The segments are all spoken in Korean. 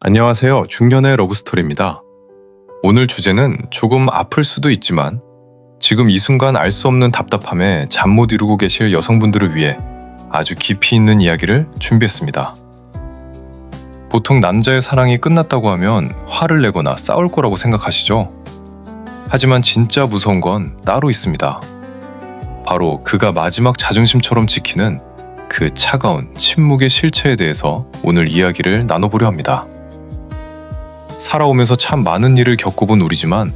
안녕하세요. 중년의 러브스토리입니다. 오늘 주제는 조금 아플 수도 있지만 지금 이 순간 알 수 없는 답답함에 잠 못 이루고 계실 여성분들을 위해 아주 깊이 있는 이야기를 준비했습니다. 보통 남자의 사랑이 끝났다고 하면 화를 내거나 싸울 거라고 생각하시죠? 하지만 진짜 무서운 건 따로 있습니다. 바로 그가 마지막 자존심처럼 지키는 그 차가운 침묵의 실체에 대해서 오늘 이야기를 나눠보려 합니다. 살아오면서 참 많은 일을 겪어본 우리지만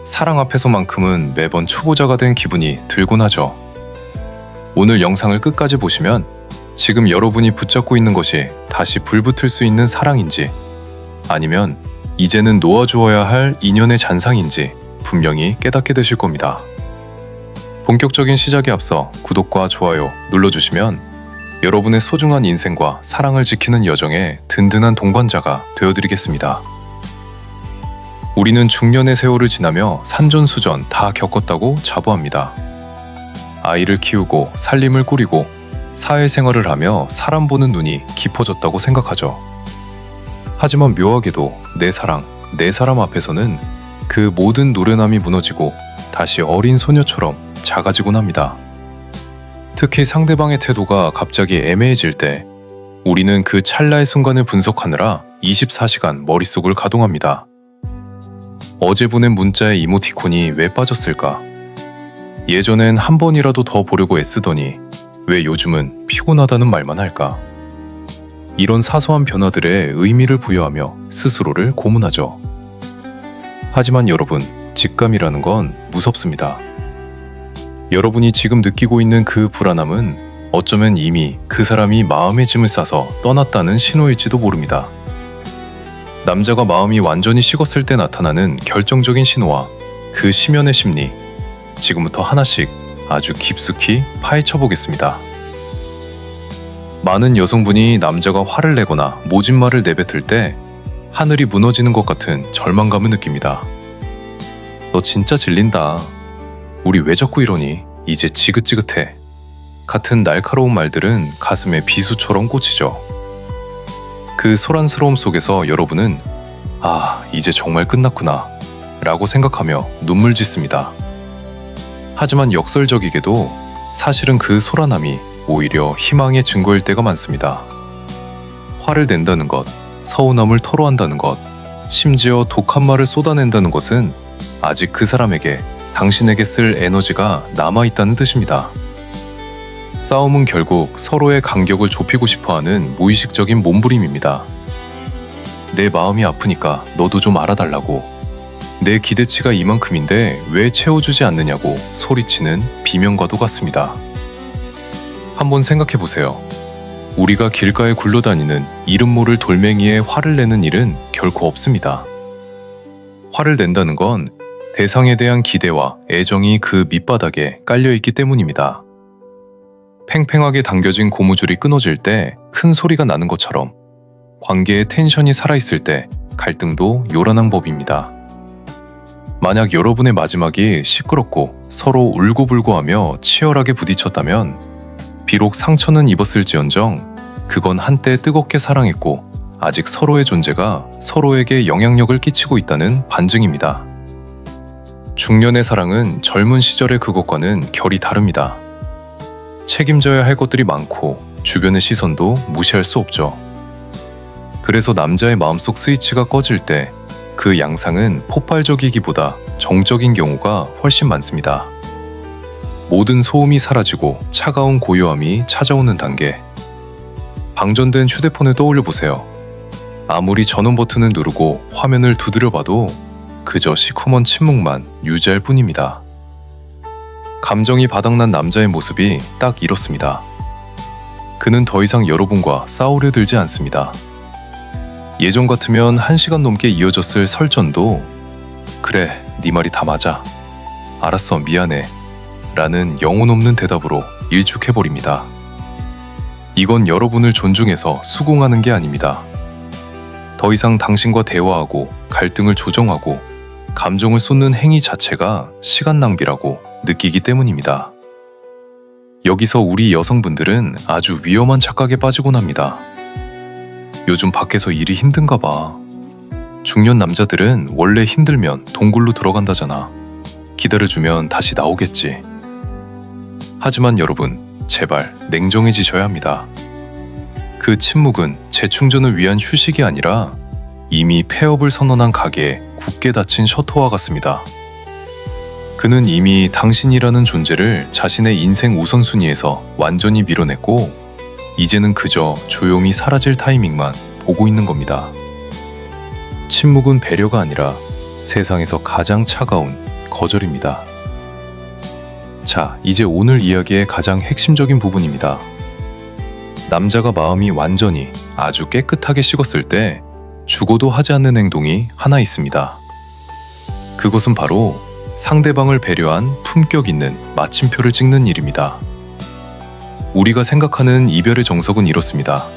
사랑 앞에서만큼은 매번 초보자가 된 기분이 들곤 하죠. 오늘 영상을 끝까지 보시면 지금 여러분이 붙잡고 있는 것이 다시 불붙을 수 있는 사랑인지 아니면 이제는 놓아주어야 할 인연의 잔상인지 분명히 깨닫게 되실 겁니다. 본격적인 시작에 앞서 구독과 좋아요 눌러주시면 여러분의 소중한 인생과 사랑을 지키는 여정에 든든한 동반자가 되어드리겠습니다. 우리는 중년의 세월을 지나며 산전수전 다 겪었다고 자부합니다. 아이를 키우고 살림을 꾸리고 사회생활을 하며 사람 보는 눈이 깊어졌다고 생각하죠. 하지만 묘하게도 내 사랑, 내 사람 앞에서는 그 모든 노련함이 무너지고 다시 어린 소녀처럼 작아지곤 합니다. 특히 상대방의 태도가 갑자기 애매해질 때 우리는 그 찰나의 순간을 분석하느라 24시간 머릿속을 가동합니다. 어제 보낸 문자의 이모티콘이 왜 빠졌을까? 예전엔 한 번이라도 더 보려고 애쓰더니 왜 요즘은 피곤하다는 말만 할까? 이런 사소한 변화들에 의미를 부여하며 스스로를 고문하죠. 하지만 여러분, 직감이라는 건 무섭습니다. 여러분이 지금 느끼고 있는 그 불안함은 어쩌면 이미 그 사람이 마음의 짐을 싸서 떠났다는 신호일지도 모릅니다. 남자가 마음이 완전히 식었을 때 나타나는 결정적인 신호와 그 심연의 심리, 지금부터 하나씩 아주 깊숙이 파헤쳐 보겠습니다. 많은 여성분이 남자가 화를 내거나 모진 말을 내뱉을 때 하늘이 무너지는 것 같은 절망감을 느낍니다. 너 진짜 질린다. 우리 왜 자꾸 이러니? 이제 지긋지긋해. 같은 날카로운 말들은 가슴에 비수처럼 꽂히죠. 그 소란스러움 속에서 여러분은 이제 정말 끝났구나 라고 생각하며 눈물 짓습니다. 하지만 역설적이게도 사실은 그 소란함이 오히려 희망의 증거일 때가 많습니다. 화를 낸다는 것, 서운함을 토로한다는 것, 심지어 독한 말을 쏟아낸다는 것은 아직 그 사람에게 당신에게 쓸 에너지가 남아있다는 뜻입니다. 싸움은 결국 서로의 간격을 좁히고 싶어하는 무의식적인 몸부림입니다. 내 마음이 아프니까 너도 좀 알아달라고, 내 기대치가 이만큼인데 왜 채워주지 않느냐고 소리치는 비명과도 같습니다. 한번 생각해보세요. 우리가 길가에 굴러다니는 이름 모를 돌멩이에 화를 내는 일은 결코 없습니다. 화를 낸다는 건 대상에 대한 기대와 애정이 그 밑바닥에 깔려있기 때문입니다. 팽팽하게 당겨진 고무줄이 끊어질 때 큰 소리가 나는 것처럼 관계의 텐션이 살아있을 때 갈등도 요란한 법입니다. 만약 여러분의 마지막이 시끄럽고 서로 울고불고하며 치열하게 부딪혔다면 비록 상처는 입었을지언정 그건 한때 뜨겁게 사랑했고 아직 서로의 존재가 서로에게 영향력을 끼치고 있다는 반증입니다. 중년의 사랑은 젊은 시절의 그것과는 결이 다릅니다. 책임져야 할 것들이 많고 주변의 시선도 무시할 수 없죠. 그래서 남자의 마음속 스위치가 꺼질 때 그 양상은 폭발적이기보다 정적인 경우가 훨씬 많습니다. 모든 소음이 사라지고 차가운 고요함이 찾아오는 단계. 방전된 휴대폰을 떠올려 보세요. 아무리 전원 버튼을 누르고 화면을 두드려봐도 그저 시커먼 침묵만 유지할 뿐입니다. 감정이 바닥난 남자의 모습이 딱 이렇습니다. 그는 더 이상 여러분과 싸우려 들지 않습니다. 예전 같으면 1시간 넘게 이어졌을 설전도 그래, 네 말이 다 맞아. 알았어, 미안해. 라는 영혼 없는 대답으로 일축해버립니다. 이건 여러분을 존중해서 수긍하는 게 아닙니다. 더 이상 당신과 대화하고 갈등을 조정하고 감정을 쏟는 행위 자체가 시간 낭비라고 느끼기 때문입니다. 여기서 우리 여성분들은 아주 위험한 착각에 빠지곤 합니다. 요즘 밖에서 일이 힘든가 봐. 중년 남자들은 원래 힘들면 동굴로 들어간다잖아. 기다려주면 다시 나오겠지. 하지만 여러분, 제발 냉정해지셔야 합니다. 그 침묵은 재충전을 위한 휴식이 아니라 이미 폐업을 선언한 가게에 굳게 닫힌 셔터와 같습니다. 그는 이미 당신이라는 존재를 자신의 인생 우선순위에서 완전히 밀어냈고 이제는 그저 조용히 사라질 타이밍만 보고 있는 겁니다. 침묵은 배려가 아니라 세상에서 가장 차가운 거절입니다. 자, 이제 오늘 이야기의 가장 핵심적인 부분입니다. 남자가 마음이 완전히 아주 깨끗하게 식었을 때 죽어도 하지 않는 행동이 하나 있습니다. 그것은 바로 상대방을 배려한 품격 있는 마침표를 찍는 일입니다. 우리가 생각하는 이별의 정석은 이렇습니다.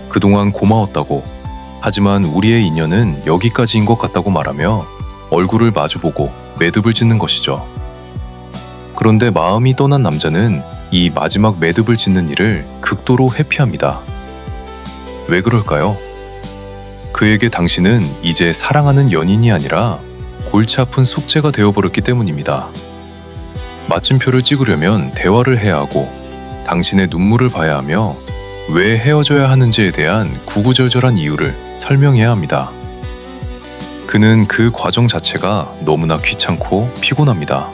그동안 고마웠다고, 하지만 우리의 인연은 여기까지인 것 같다고 말하며 얼굴을 마주보고 매듭을 짓는 것이죠. 그런데 마음이 떠난 남자는 이 마지막 매듭을 짓는 일을 극도로 회피합니다. 왜 그럴까요? 그에게 당신은 이제 사랑하는 연인이 아니라 골치 아픈 숙제가 되어버렸기 때문입니다. 마침표를 찍으려면 대화를 해야 하고 당신의 눈물을 봐야 하며 왜 헤어져야 하는지에 대한 구구절절한 이유를 설명해야 합니다. 그는 그 과정 자체가 너무나 귀찮고 피곤합니다.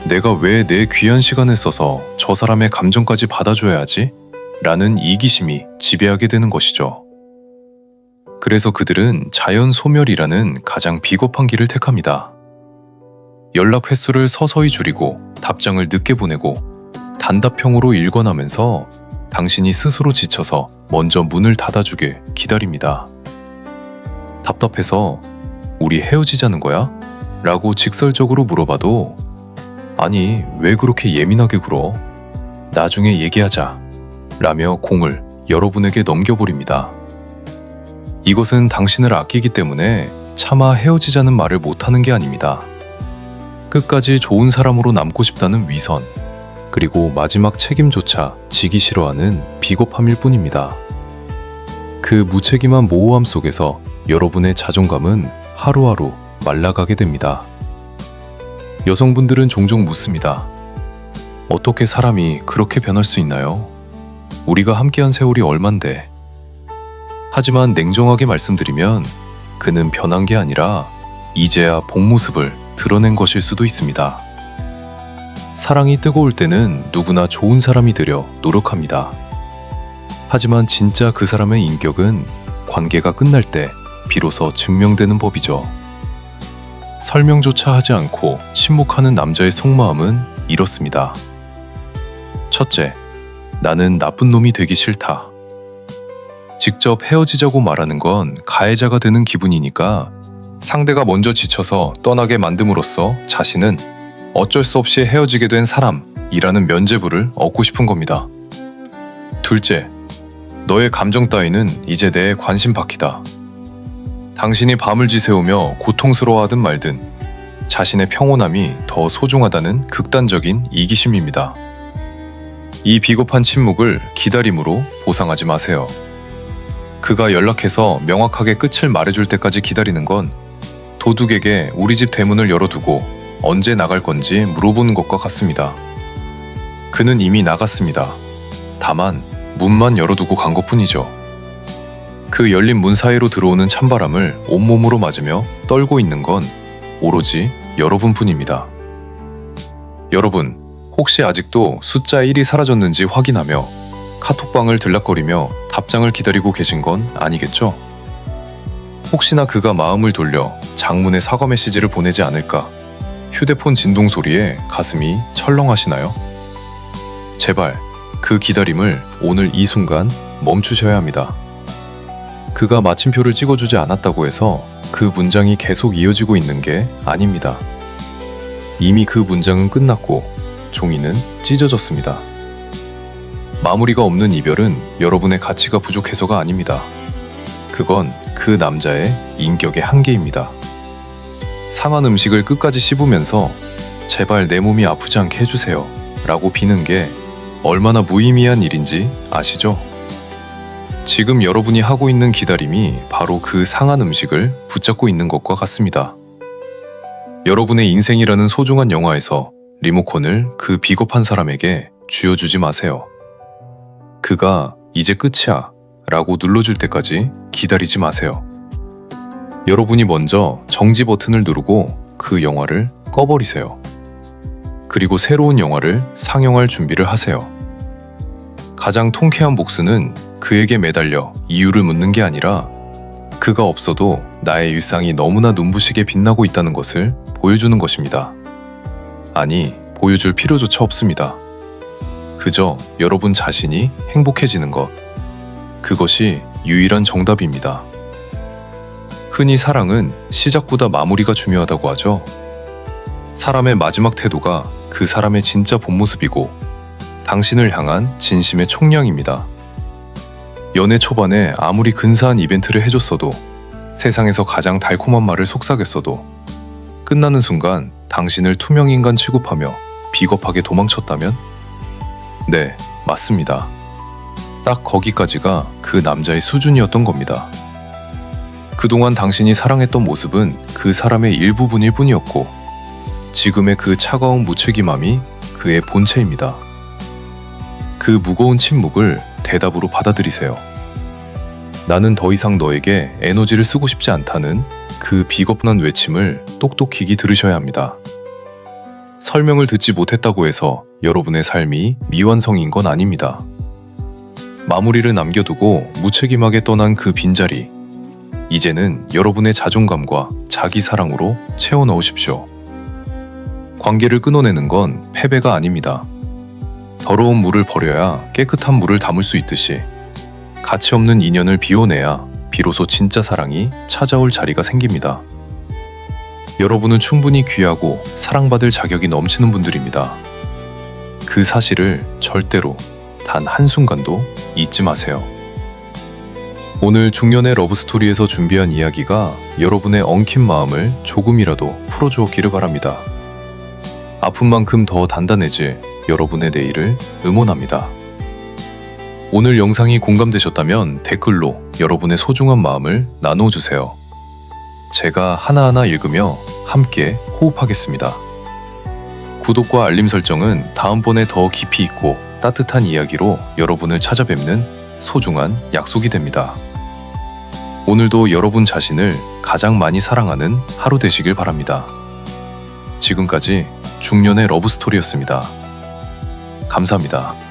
내가 왜 내 귀한 시간을 써서 저 사람의 감정까지 받아줘야 하지? 라는 이기심이 지배하게 되는 것이죠. 그래서 그들은 자연 소멸이라는 가장 비겁한 길을 택합니다. 연락 횟수를 서서히 줄이고 답장을 늦게 보내고 단답형으로 일관하면서 당신이 스스로 지쳐서 먼저 문을 닫아주길 기다립니다. 답답해서 우리 헤어지자는 거야? 라고 직설적으로 물어봐도 아니, 왜 그렇게 예민하게 굴어? 나중에 얘기하자 라며 공을 여러분에게 넘겨버립니다. 이것은 당신을 아끼기 때문에 차마 헤어지자는 말을 못하는 게 아닙니다. 끝까지 좋은 사람으로 남고 싶다는 위선, 그리고 마지막 책임조차 지기 싫어하는 비겁함일 뿐입니다. 그 무책임한 모호함 속에서 여러분의 자존감은 하루하루 말라가게 됩니다. 여성분들은 종종 묻습니다. 어떻게 사람이 그렇게 변할 수 있나요? 우리가 함께한 세월이 얼만데. 하지만 냉정하게 말씀드리면 그는 변한 게 아니라 이제야 본 모습을 드러낸 것일 수도 있습니다. 사랑이 뜨거울 때는 누구나 좋은 사람이 되려 노력합니다. 하지만 진짜 그 사람의 인격은 관계가 끝날 때 비로소 증명되는 법이죠. 설명조차 하지 않고 침묵하는 남자의 속마음은 이렇습니다. 첫째, 나는 나쁜 놈이 되기 싫다. 직접 헤어지자고 말하는 건 가해자가 되는 기분이니까 상대가 먼저 지쳐서 떠나게 만듦으로써 자신은 어쩔 수 없이 헤어지게 된 사람이라는 면죄부를 얻고 싶은 겁니다. 둘째, 너의 감정 따위는 이제 내 관심 밖이다. 당신이 밤을 지새우며 고통스러워하든 말든 자신의 평온함이 더 소중하다는 극단적인 이기심입니다. 이 비겁한 침묵을 기다림으로 보상하지 마세요. 그가 연락해서 명확하게 끝을 말해줄 때까지 기다리는 건 도둑에게 우리 집 대문을 열어두고 언제 나갈 건지 물어보는 것과 같습니다. 그는 이미 나갔습니다. 다만 문만 열어두고 간 것뿐이죠. 그 열린 문 사이로 들어오는 찬바람을 온몸으로 맞으며 떨고 있는 건 오로지 여러분뿐입니다. 여러분, 혹시 아직도 숫자 1이 사라졌는지 확인하며 카톡방을 들락거리며 답장을 기다리고 계신 건 아니겠죠? 혹시나 그가 마음을 돌려 장문의 사과 메시지를 보내지 않을까 휴대폰 진동 소리에 가슴이 철렁하시나요? 제발 그 기다림을 오늘 이 순간 멈추셔야 합니다. 그가 마침표를 찍어주지 않았다고 해서 그 문장이 계속 이어지고 있는 게 아닙니다. 이미 그 문장은 끝났고 종이는 찢어졌습니다. 마무리가 없는 이별은 여러분의 가치가 부족해서가 아닙니다. 그건 그 남자의 인격의 한계입니다. 상한 음식을 끝까지 씹으면서 제발 내 몸이 아프지 않게 해주세요 라고 비는 게 얼마나 무의미한 일인지 아시죠? 지금 여러분이 하고 있는 기다림이 바로 그 상한 음식을 붙잡고 있는 것과 같습니다. 여러분의 인생이라는 소중한 영화에서 리모컨을 그 비겁한 사람에게 쥐어주지 마세요. 그가 이제 끝이야 라고 눌러줄 때까지 기다리지 마세요. 여러분이 먼저 정지 버튼을 누르고 그 영화를 꺼버리세요. 그리고 새로운 영화를 상영할 준비를 하세요. 가장 통쾌한 복수는 그에게 매달려 이유를 묻는 게 아니라 그가 없어도 나의 일상이 너무나 눈부시게 빛나고 있다는 것을 보여주는 것입니다. 아니, 보여줄 필요조차 없습니다. 그저 여러분 자신이 행복해지는 것. 그것이 유일한 정답입니다. 흔히 사랑은 시작보다 마무리가 중요하다고 하죠. 사람의 마지막 태도가 그 사람의 진짜 본 모습이고 당신을 향한 진심의 총량입니다. 연애 초반에 아무리 근사한 이벤트를 해줬어도 세상에서 가장 달콤한 말을 속삭였어도 끝나는 순간 당신을 투명인간 취급하며 비겁하게 도망쳤다면? 네, 맞습니다. 딱 거기까지가 그 남자의 수준이었던 겁니다. 그동안 당신이 사랑했던 모습은 그 사람의 일부분일 뿐이었고 지금의 그 차가운 무책임함이 그의 본체입니다. 그 무거운 침묵을 대답으로 받아들이세요. 나는 더 이상 너에게 에너지를 쓰고 싶지 않다는 그 비겁한 외침을 똑똑히 들으셔야 합니다. 설명을 듣지 못했다고 해서 여러분의 삶이 미완성인 건 아닙니다. 마무리를 남겨두고 무책임하게 떠난 그 빈자리, 이제는 여러분의 자존감과 자기 사랑으로 채워 넣으십시오. 관계를 끊어내는 건 패배가 아닙니다. 더러운 물을 버려야 깨끗한 물을 담을 수 있듯이 가치 없는 인연을 비워내야 비로소 진짜 사랑이 찾아올 자리가 생깁니다. 여러분은 충분히 귀하고 사랑받을 자격이 넘치는 분들입니다. 그 사실을 절대로 단 한순간도 잊지 마세요. 오늘 중년의 러브스토리에서 준비한 이야기가 여러분의 엉킨 마음을 조금이라도 풀어주었기를 바랍니다. 아픈 만큼 더 단단해질 여러분의 내일을 응원합니다. 오늘 영상이 공감되셨다면 댓글로 여러분의 소중한 마음을 나눠주세요. 제가 하나하나 읽으며 함께 호흡하겠습니다. 구독과 알림 설정은 다음번에 더 깊이 있고 따뜻한 이야기로 여러분을 찾아뵙는 소중한 약속이 됩니다. 오늘도 여러분 자신을 가장 많이 사랑하는 하루 되시길 바랍니다. 지금까지 중년의 러브스토리였습니다. 감사합니다.